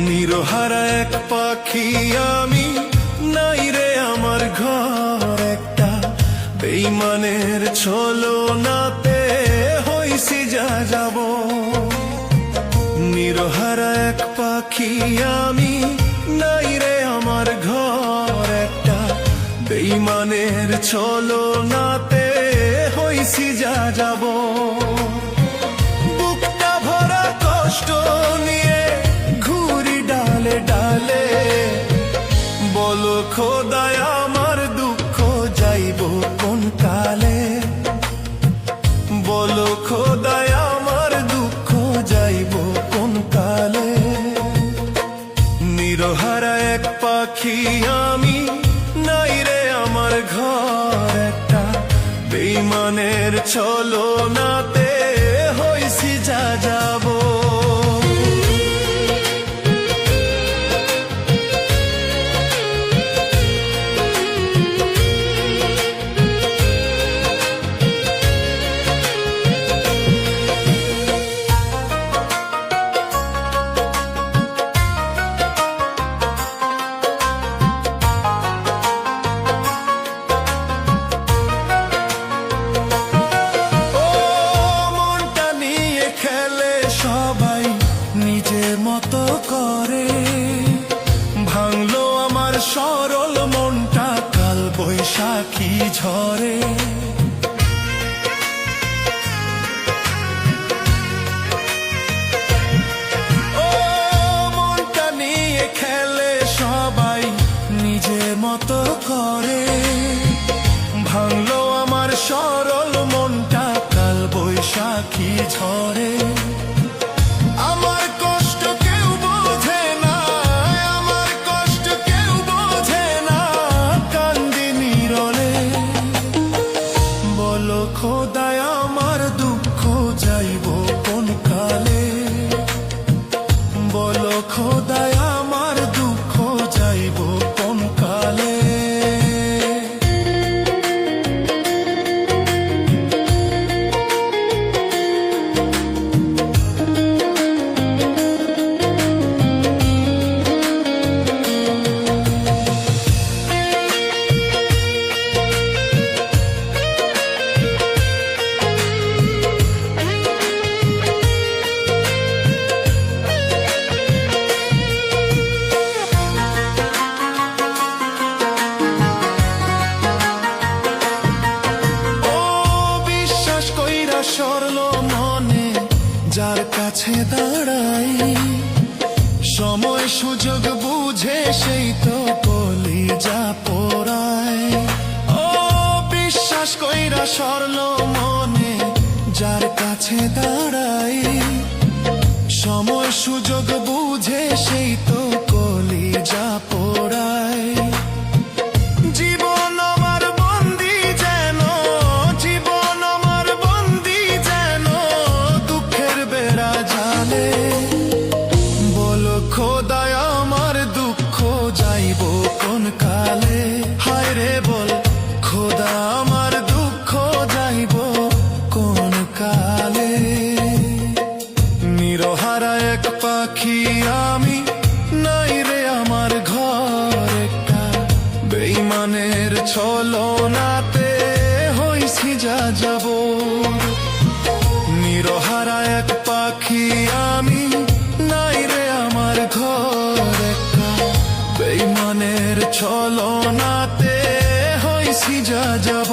নিরহারা এক পাখি আমি, নাই রে আমার ঘর একটা, বেইমানের ছলনাতে হইছি যা যাব। নিরহারা এক পাখি আমি, নাই রে আমার ঘর একটা, বেইমানের ছলনাতে হইছি যা যাব। বুকটা ভরা কষ্ট নিয়ে ঘুরি ডালে ডালে, বলো খোদায় আমার দুঃখ যাইব কোন কালে। বলো খোদায় আমার দুঃখ যাইব কোন কালে। নিরহারা এক পাখি আমি, নাই রে আমার ঘর একটা, বেইমানের ছলনাতে হইছি যা যাব। সবাই নিজের মতো করে, ভাঙলো আমার সরল মনটা কাল বৈশাখী ঝরে। ও মনটা নিয়ে খেলে সবাই নিজের মতো করে, ভাঙলো আমার সরল মনটা কাল বৈশাখী ঝরে। আমার কষ্ট কেউ বোঝে না, আমার কষ্ট কেউ বোঝে না, কান্দি নীরবে। বলো খোদায় আমার দুঃখ যাইব কোন কালে। বলো খোদায় আমার দুঃখ যাইব কোন কালে। সরল মনে যার কাছে দাঁড়াই, সময় সুযোগ বুঝে সেই তো কলিজা পোড়ায়। ও বিশ্বাস কইরা সরল মনে যার কাছে দাঁড়াই, সময় সুযোগ বুঝে সেই তো কলিজা পোড়ায়। জীবন আমার বন্দি যেন, জীবন আমার বন্দি যেন দুঃখের বেড়া জালে। বলো খোদায় আমার দুঃখ যাইব কোন কালে। হায় রে বল খোদা আমার দুঃখ যাইব কোন কালে। নিরহারা এক পাখি আমি, নাই রে আমার ঘর একটা, বেইমানের ছলনাতে হইছি যা যাব। নিরহারা এক পাখি আমি, নাই রে আমার ঘর একটা, বেইমানের ছলনাতে হইছি যা যাব।